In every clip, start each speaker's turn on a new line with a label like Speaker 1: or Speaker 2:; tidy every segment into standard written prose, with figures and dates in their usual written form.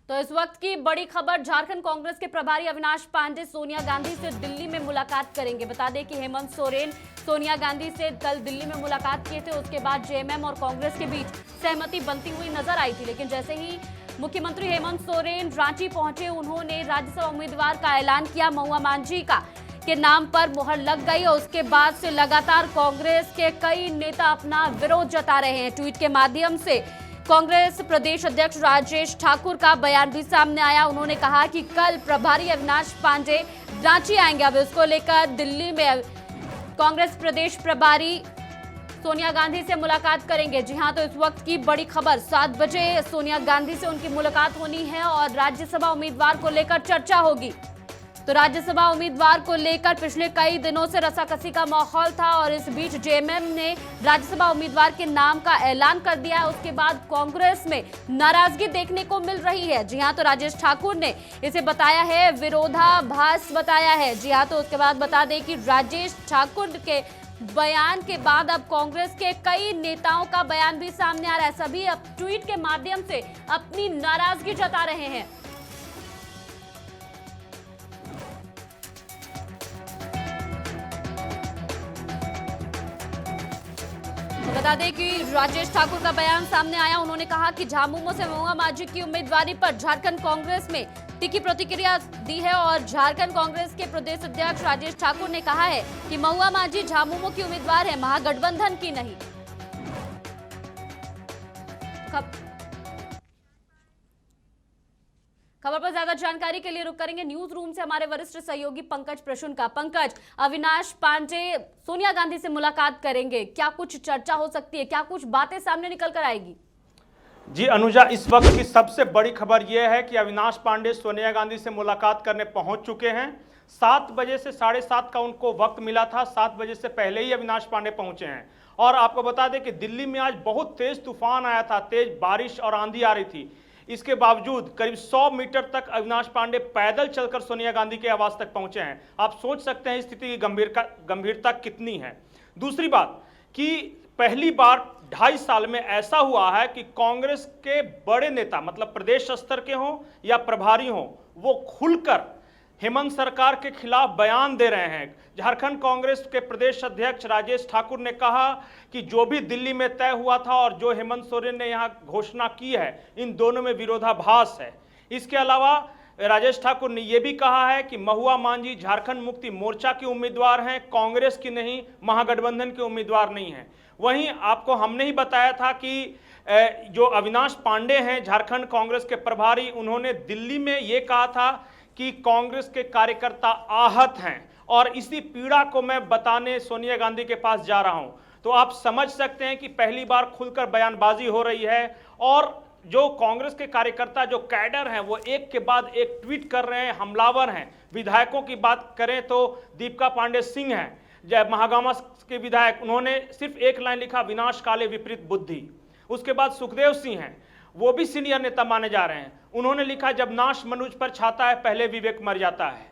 Speaker 1: तो इस वक्त की बड़ी खबर, झारखंड कांग्रेस के प्रभारी अविनाश पांडे सोनिया गांधी से दिल्ली में मुलाकात करेंगे। बता दें कि हेमंत सोरेन सोनिया गांधी से कल दिल्ली में मुलाकात किए थे। उसके बाद जेएमएम और कांग्रेस के बीच सहमति बनती हुई नजर आई थी, लेकिन जैसे ही मुख्यमंत्री हेमंत सोरेन रांची पहुंचे, उन्होंने राज्यसभा उम्मीदवार का ऐलान किया। महुआ मांझी के नाम पर मुहर लग गई और उसके बाद से लगातार कांग्रेस के कई नेता अपना विरोध जता रहे हैं। ट्वीट के माध्यम से कांग्रेस प्रदेश अध्यक्ष राजेश ठाकुर का बयान भी सामने आया। उन्होंने कहा कि कल प्रभारी अविनाश पांडे रांची आएंगे। अब इसको लेकर दिल्ली में कांग्रेस प्रदेश प्रभारी सोनिया गांधी से मुलाकात करेंगे। जी हां, तो इस वक्त की बड़ी खबर, 7 बजे सोनिया गांधी से उनकी मुलाकात होनी है और राज्यसभा उम्मीदवार को लेकर चर्चा होगी। तो राज्यसभा उम्मीदवार को लेकर पिछले कई दिनों से रसाकसी का माहौल था और इस बीच जेएमएम ने राज्यसभा उम्मीदवार के नाम का ऐलान कर दिया है। उसके बाद कांग्रेस में नाराजगी देखने को मिल रही है। जी हां, तो राजेश ठाकुर ने इसे बताया है विरोधाभास बताया है। जी हां, तो उसके बाद बता दें कि राजेश ठाकुर के बयान के बाद अब कांग्रेस के कई नेताओं का बयान भी सामने आ रहा है। सभी अब ट्वीट के माध्यम से अपनी नाराजगी जता रहे हैं। बता दें कि राजेश ठाकुर का बयान सामने आया। उन्होंने कहा कि झामुमो से महुआ मांझी की उम्मीदवारी पर झारखंड कांग्रेस में तीखी प्रतिक्रिया दी है और झारखंड कांग्रेस के प्रदेश अध्यक्ष राजेश ठाकुर ने कहा है कि महुआ मांझी झामुमो की उम्मीदवार है, महागठबंधन की नहीं। खबर पर ज्यादा जानकारी के लिए रुक करेंगे न्यूज रूम से हमारे वरिष्ठ सहयोगी पंकज प्रसून का। पंकज, अविनाश पांडे सोनिया गांधी से मुलाकात करेंगे, क्या कुछ चर्चा हो सकती है, क्या कुछ बातें सामने निकल कर आएगी?
Speaker 2: जी अनुजा, इस वक्त की सबसे बड़ी खबर यह है कि अविनाश पांडे सोनिया गांधी से मुलाकात करने पहुंच चुके हैं। 7 बजे से 7:30 का उनको वक्त मिला था। 7 बजे से पहले ही अविनाश पांडे पहुंचे हैं। और आपको बता दें कि दिल्ली में आज बहुत तेज तूफान आया था, तेज बारिश और आंधी आ रही थी। इसके बावजूद करीब 100 मीटर तक अविनाश पांडे पैदल चलकर सोनिया गांधी के आवास तक पहुंचे हैं। आप सोच सकते हैं स्थिति की गंभीरता कितनी है। दूसरी बात कि पहली बार 2.5 साल में ऐसा हुआ है कि कांग्रेस के बड़े नेता, मतलब प्रदेश स्तर के हों या प्रभारी हों, वो खुलकर हेमंत सरकार के खिलाफ बयान दे रहे हैं। झारखंड कांग्रेस के प्रदेश अध्यक्ष राजेश ठाकुर ने कहा कि जो भी दिल्ली में तय हुआ था और जो हेमंत सोरेन ने यहां घोषणा की है, इन दोनों में विरोधाभास है। इसके अलावा राजेश ठाकुर ने यह भी कहा है कि महुआ मांझी झारखंड मुक्ति मोर्चा के उम्मीदवार हैं, कांग्रेस की नहीं, महागठबंधन के उम्मीदवार नहीं हैं। वहीं आपको हमने ही बताया था कि जो अविनाश पांडे हैं झारखंड कांग्रेस के प्रभारी, उन्होंने दिल्ली में ये कहा था कि कांग्रेस के कार्यकर्ता आहत हैं और इसी पीड़ा को मैं बताने सोनिया गांधी के पास जा रहा हूं। तो आप समझ सकते हैं कि पहली बार खुलकर बयानबाजी हो रही है और जो कांग्रेस के कार्यकर्ता, जो कैडर हैं, वो एक के बाद एक ट्वीट कर रहे हैं, हमलावर हैं। विधायकों की बात करें तो दीपिका पांडे सिंह हैं, जय महागामा के विधायक, उन्होंने सिर्फ एक लाइन लिखा, विनाश काले विपरीत बुद्धि। उसके बाद सुखदेव सिंह हैं, वो भी सीनियर नेता माने जा रहे हैं, उन्होंने लिखा, जब नाश मनुज पर छाता है पहले विवेक मर जाता है।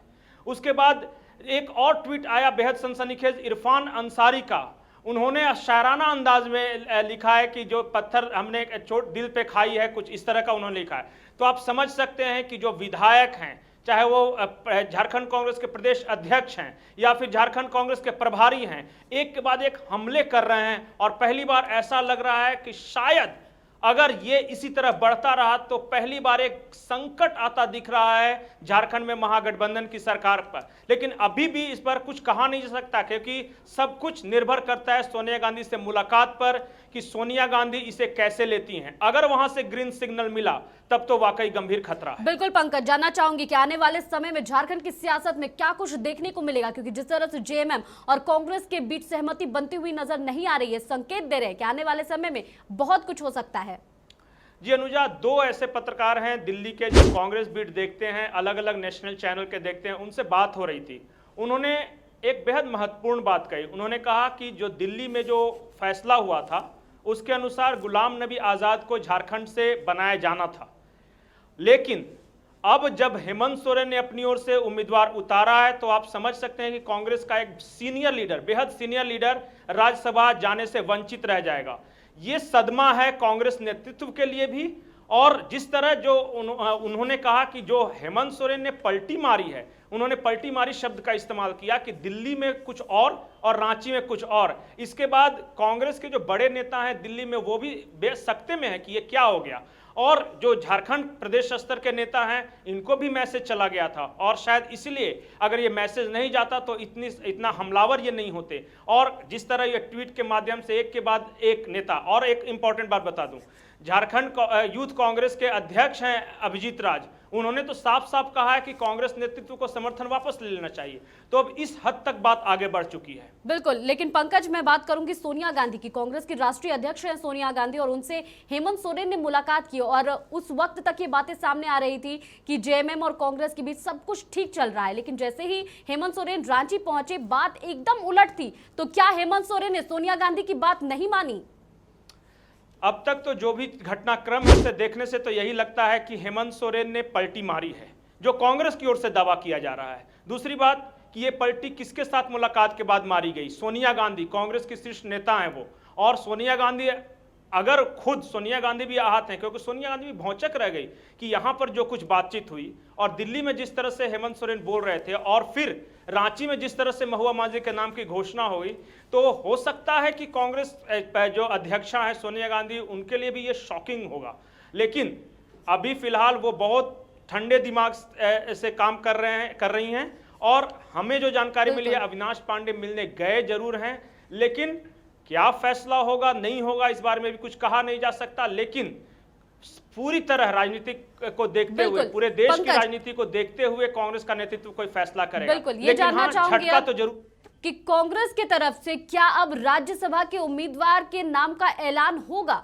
Speaker 2: उसके बाद एक और ट्वीट आया बेहद सनसनीखेज इरफान अंसारी का। उन्होंने शायराना अंदाज में लिखा है कि जो पत्थर हमने चोट दिल पे खाई है, कुछ इस तरह का उन्होंने लिखा है। तो आप समझ सकते हैं कि जो विधायक हैं, चाहे वो झारखंड कांग्रेस के प्रदेश अध्यक्ष हैं या फिर झारखंड कांग्रेस के प्रभारी हैं, एक के बाद एक हमले कर रहे हैं। और पहली बार ऐसा लग रहा है कि शायद अगर ये इसी तरह बढ़ता रहा तो पहली बार एक संकट आता दिख रहा है झारखंड में महागठबंधन की सरकार पर। लेकिन अभी भी इस पर कुछ कहा नहीं जा सकता, क्योंकि सब कुछ निर्भर करता है सोनिया गांधी से मुलाकात पर कि सोनिया गांधी इसे कैसे लेती हैं। अगर वहां से ग्रीन सिग्नल मिला तब तो वाकई गंभीर खतरा है।
Speaker 1: बिल्कुल पंकज, जानना चाहूंगी कि आने वाले समय में झारखंड की सियासत में क्या कुछ देखने को मिलेगा, क्योंकि जिस तरह से जेएमएम और कांग्रेस के बीच सहमति बनती हुई नजर नहीं आ रही है, संकेत दे रहे हैं कि आने वाले समय में बहुत कुछ हो सकता है।
Speaker 2: जी अनुजा, 2 ऐसे पत्रकार हैं दिल्ली के जो कांग्रेस बीट देखते हैं, अलग अलग नेशनल चैनल के देखते हैं, उनसे बात हो रही थी। उन्होंने एक बेहद महत्वपूर्ण बात कही। उन्होंने कहा कि जो दिल्ली में जो फैसला हुआ था उसके अनुसार गुलाम नबी आज़ाद को झारखंड से बनाया जाना था, लेकिन अब जब हेमंत सोरेन ने अपनी ओर से उम्मीदवार उतारा है तो आप समझ सकते हैं कि कांग्रेस का एक सीनियर लीडर, बेहद सीनियर लीडर राज्यसभा जाने से वंचित रह जाएगा। ये सदमा है कांग्रेस नेतृत्व के लिए भी और जिस तरह जो उन्होंने कहा कि जो हेमंत सोरेन ने पलटी मारी है, उन्होंने पलटी मारी शब्द का इस्तेमाल किया कि दिल्ली में कुछ और रांची में कुछ और। इसके बाद कांग्रेस के जो बड़े नेता हैं दिल्ली में वो भी बेसख्ते में है कि ये क्या हो गया, और जो झारखंड प्रदेश स्तर के नेता हैं इनको भी मैसेज चला गया था, और शायद इसलिए अगर ये मैसेज नहीं जाता तो इतना हमलावर ये नहीं होते। और जिस तरह ये ट्वीट के माध्यम से एक के बाद एक नेता, और एक इंपॉर्टेंट बात बता दूं, झारखंड यूथ कांग्रेस के अध्यक्ष हैं अभिजीत राज, उन्होंने तो साफ साफ कहा है कि कांग्रेस नेतृत्व को समर्थन वापस ले लेना चाहिए। तो अब इस हद तक बात आगे बढ़ चुकी है।
Speaker 1: बिल्कुल, लेकिन पंकज मैं बात करूंगी सोनिया गांधी की। कांग्रेस की राष्ट्रीय अध्यक्ष हैं सोनिया गांधी, और उनसे हेमंत सोरेन ने मुलाकात की, और उस वक्त तक ये बातें सामने आ रही थी कि जेएमएम और कांग्रेस के बीच सब कुछ ठीक चल रहा है, लेकिन जैसे ही हेमंत सोरेन रांची पहुंचे बात एकदम उलट थी। तो क्या हेमंत सोरेन ने सोनिया गांधी की बात नहीं मानी?
Speaker 2: अब तक तो जो भी घटनाक्रम है उसे देखने से तो यही लगता है कि हेमंत सोरेन ने पलटी मारी है, जो कांग्रेस की ओर से दावा किया जा रहा है। दूसरी बात कि ये पलटी किसके साथ मुलाकात के बाद मारी गई? सोनिया गांधी, कांग्रेस की शीर्ष नेता हैं वो, और सोनिया गांधी, अगर खुद सोनिया गांधी भी आहत हैं, क्योंकि सोनिया गांधी भी भौचक रह गई कि यहां पर जो कुछ बातचीत हुई और दिल्ली में जिस तरह से हेमंत सोरेन बोल रहे थे, और फिर रांची में जिस तरह से महुआ मांझी के नाम की घोषणा हुई, तो हो सकता है कि कांग्रेस जो अध्यक्षा है सोनिया गांधी, उनके लिए भी ये शॉकिंग होगा। लेकिन अभी फिलहाल वो बहुत ठंडे दिमाग से काम कर रही हैं, और हमें जो जानकारी मिली है अविनाश पांडे मिलने गए जरूर हैं, लेकिन क्या फैसला होगा नहीं होगा इस बारे में भी कुछ कहा नहीं जा सकता। लेकिन पूरी तरह राजनीति को देखते हुए, पूरे देश की राजनीति को देखते हुए कांग्रेस का नेतृत्व कोई फैसला करेगा।
Speaker 1: बिल्कुल, ये जानना चाहूंगी
Speaker 2: झटका तो जरूर
Speaker 1: कि कांग्रेस की तरफ से क्या अब राज्यसभा के उम्मीदवार के नाम का ऐलान होगा?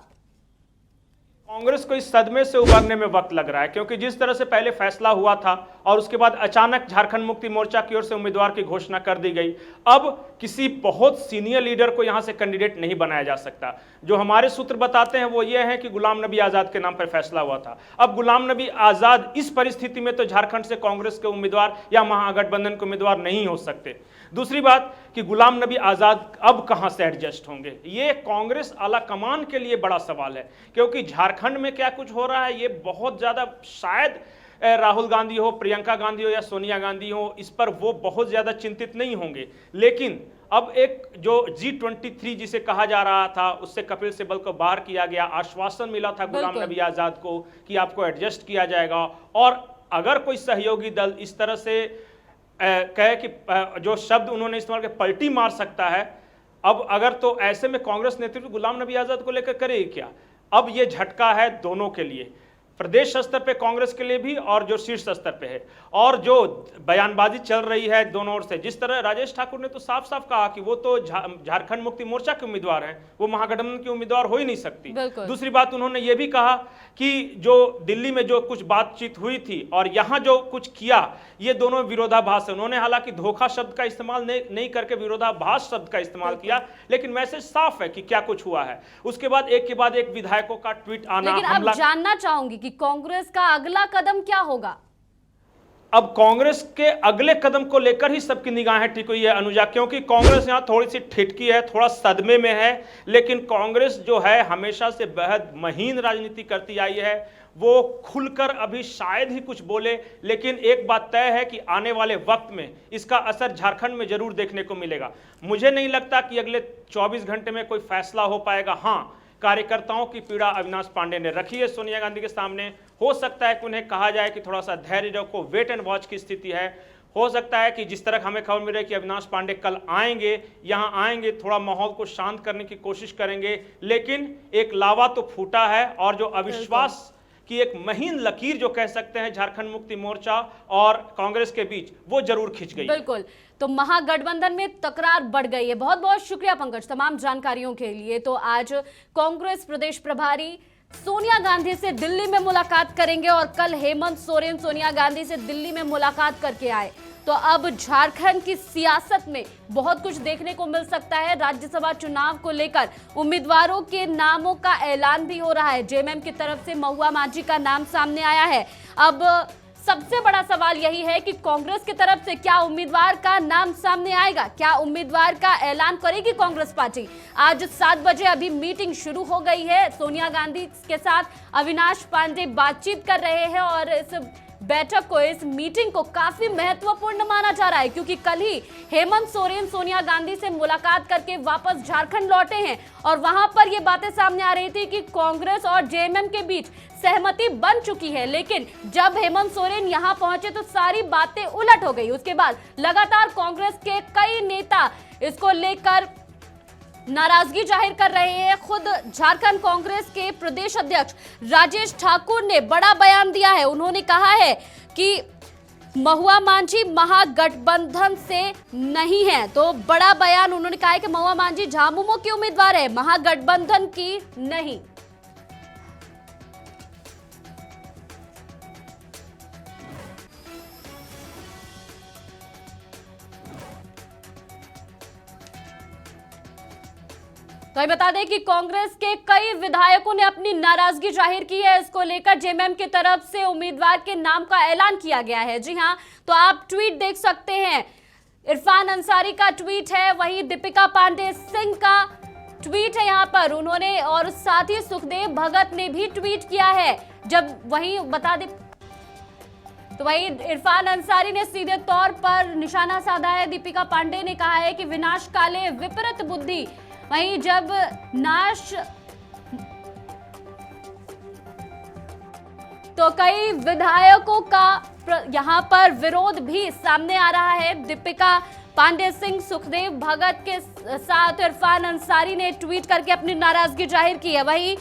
Speaker 2: कांग्रेस को इस सदमे से उबरने में वक्त लग रहा है, क्योंकि जिस तरह से पहले फैसला हुआ था और उसके बाद अचानक झारखंड मुक्ति मोर्चा की ओर से उम्मीदवार की घोषणा कर दी गई, अब किसी बहुत सीनियर लीडर को यहां से कैंडिडेट नहीं बनाया जा सकता। जो हमारे सूत्र बताते हैं वो ये है कि गुलाम नबी आजाद के नाम पर फैसला हुआ था। अब गुलाम नबी आजाद इस परिस्थिति में तो झारखंड से कांग्रेस के उम्मीदवार या महागठबंधन के उम्मीदवार नहीं हो सकते। दूसरी बात कि गुलाम नबी आजाद अब कहां से एडजस्ट होंगे, ये कांग्रेस आला कमान के लिए बड़ा सवाल है, क्योंकि झारखंड में क्या कुछ हो रहा है ये बहुत ज्यादा, शायद राहुल गांधी हो, प्रियंका गांधी हो या सोनिया गांधी हो, इस पर वो बहुत ज्यादा चिंतित नहीं होंगे। लेकिन अब एक जो G23 जिसे कहा जा रहा था, उससे कपिल सिब्बल को बाहर किया गया, आश्वासन मिला था गुलाम नबी आजाद को कि आपको एडजस्ट किया जाएगा, और अगर कोई सहयोगी दल इस तरह से कहे कि जो शब्द उन्होंने इस्तेमाल किया पलटी मार सकता है, अब अगर तो ऐसे में कांग्रेस नेतृत्व गुलाम नबी आजाद को लेकर करेगी क्या? अब ये झटका है दोनों के लिए, प्रदेश स्तर पे कांग्रेस के लिए भी और जो शीर्ष स्तर पे है। और जो बयानबाजी चल रही है दोनों ओर से, जिस तरह राजेश ठाकुर ने तो साफ साफ कहा कि वो तो झारखंड मुक्ति मोर्चा के उम्मीदवार हैं, वो महागठबंधन की उम्मीदवार हो ही नहीं सकती। दूसरी बात उन्होंने ये भी कहा कि जो दिल्ली में जो कुछ बातचीत हुई थी और यहाँ जो कुछ किया, ये दोनों विरोधाभास है। उन्होंने हालांकि धोखा शब्द का इस्तेमाल नहीं करके विरोधाभास शब्द का इस्तेमाल किया, लेकिन मैसेज साफ है कि क्या कुछ हुआ है। उसके बाद एक के बाद एक विधायकों का ट्वीट आना।
Speaker 1: लेकिन अब जानना चाहूंगी कि कांग्रेस का अगला कदम क्या होगा?
Speaker 2: अब कांग्रेस के अगले कदम को लेकर ही सबकी निगाहें टिकी हुई है अनुजा, क्योंकि कांग्रेस यहां थोड़ी सी ठिठकी है, थोड़ा सदमे में है। लेकिन कांग्रेस जो है हमेशा से बेहद महीन राजनीति करती आई है, वो खुलकर अभी शायद ही कुछ बोले, लेकिन एक बात तय है कि आने वाले वक्त में इसका असर झारखंड में जरूर देखने को मिलेगा। मुझे नहीं लगता कि अगले 24 घंटे में कोई फैसला हो पाएगा। हाँ, कार्यकर्ताओं की पीड़ा अविनाश पांडे ने रखी है सोनिया गांधी के सामने। हो सकता है कि उन्हें कहा जाए कि थोड़ा सा धैर्य रखो, वेट एंड वॉच की स्थिति है। हो सकता है कि जिस तरह हमें खबर मिल रही है कि अविनाश पांडे कल आएंगे, यहाँ आएंगे, थोड़ा माहौल को शांत करने की कोशिश करेंगे, लेकिन एक लावा तो फूटा है, और जो अविश्वास की एक महीन लकीर जो कह सकते हैं झारखंड मुक्ति मोर्चा और कांग्रेस के बीच, वो जरूर खिंच गई।
Speaker 1: बिल्कुल, तो महागठबंधन में तकरार बढ़ गई है। बहुत बहुत शुक्रिया पंकज तमाम जानकारियों के लिए। तो आज कांग्रेस प्रदेश प्रभारी सोनिया गांधी से दिल्ली में मुलाकात करेंगे, और कल हेमंत सोरेन सोनिया गांधी से दिल्ली में मुलाकात करके आए। तो अब झारखंड की सियासत में बहुत कुछ देखने को मिल सकता है। राज्यसभा चुनाव को लेकर उम्मीदवारों के नामों का ऐलान भी हो रहा है। जेएमएम की तरफ से महुआ मांझी का नाम सामने आया है। अब सबसे बड़ा सवाल यही है कि कांग्रेस की तरफ से क्या उम्मीदवार का नाम सामने आएगा, क्या उम्मीदवार का ऐलान करेगी कांग्रेस पार्टी। आज 7 बजे अभी मीटिंग शुरू हो गई है। सोनिया गांधी के साथ अविनाश पांडे बातचीत कर रहे हैं और इस बैठक को, इस मीटिंग को काफी महत्वपूर्ण माना जा रहा है क्योंकि कल ही हेमंत सोरेन सोनिया गांधी से मुलाकात करके वापस झारखंड लौटे हैं और वहां पर ये बातें सामने आ रही थी कि कांग्रेस और जेएमएम के बीच सहमति बन चुकी है, लेकिन जब हेमंत सोरेन यहां पहुंचे तो सारी बातें उलट हो गई। उसके बाद लगातार कांग्रेस के कई नेता इसको लेकर नाराजगी जाहिर कर रहे हैं। खुद झारखंड कांग्रेस के प्रदेश अध्यक्ष राजेश ठाकुर ने बड़ा बयान दिया है। उन्होंने कहा है कि महुआ मांझी महागठबंधन से नहीं है, तो बड़ा बयान उन्होंने कहा है कि महुआ मांझी झामुमो की उम्मीदवार है, महागठबंधन की नहीं। तो बता दें कि कांग्रेस के कई विधायकों ने अपनी नाराजगी जाहिर की है। इसको लेकर जेएमएम की तरफ से उम्मीदवार के नाम का ऐलान किया गया है। जी हां, तो आप ट्वीट देख सकते हैं। इरफान अंसारी का ट्वीट है, वहीं दीपिका पांडे सिंह का ट्वीट है यहां पर उन्होंने, और साथ ही सुखदेव भगत ने भी ट्वीट किया है। जब वहीं बता दें तो वहीं इरफान अंसारी ने सीधे तौर पर निशाना साधा है। दीपिका पांडे ने कहा है कि विनाश काले विपरीत बुद्धि, वहीं जब नाश तो कई विधायकों का यहां पर विरोध भी सामने आ रहा है। दीपिका पांडे सिंह, सुखदेव भगत के साथ इरफान अंसारी ने ट्वीट करके अपनी नाराजगी जाहिर की है। वहीं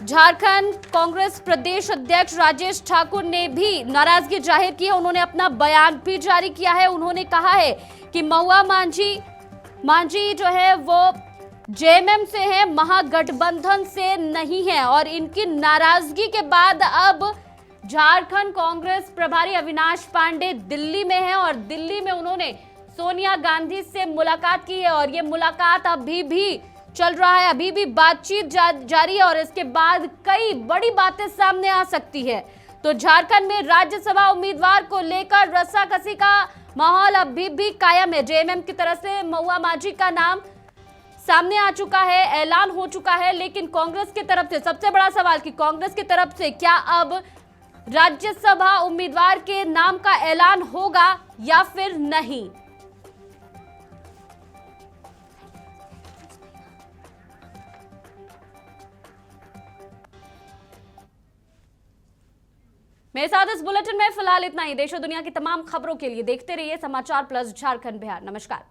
Speaker 1: झारखंड कांग्रेस प्रदेश अध्यक्ष राजेश ठाकुर ने भी नाराजगी जाहिर की है। उन्होंने अपना बयान भी जारी किया है। उन्होंने कहा है कि महुआ मांझी जो है वो जेएमएम से है, महागठबंधन से नहीं है, और इनकी नाराजगी के बाद अब झारखंड कांग्रेस प्रभारी अविनाश पांडे दिल्ली में है और दिल्ली में उन्होंने सोनिया गांधी से मुलाकात की है और ये मुलाकात अभी भी चल रहा है, अभी भी बातचीत जारी है और इसके बाद कई बड़ी बातें सामने आ सकती है। तो झारखंड में राज्यसभा उम्मीदवार को लेकर रस्साकसी का माहौल अभी भी कायम है। जेएमएम की तरफ से महुआ मांझी का नाम सामने आ चुका है, ऐलान हो चुका है, लेकिन कांग्रेस की तरफ से सबसे बड़ा सवाल कि कांग्रेस की तरफ से क्या अब राज्यसभा उम्मीदवार के नाम का ऐलान होगा या फिर नहीं। मेरे साथ इस बुलेटिन में फिलहाल इतना ही। देश और दुनिया की तमाम खबरों के लिए देखते रहिए समाचार प्लस झारखंड बिहार। नमस्कार।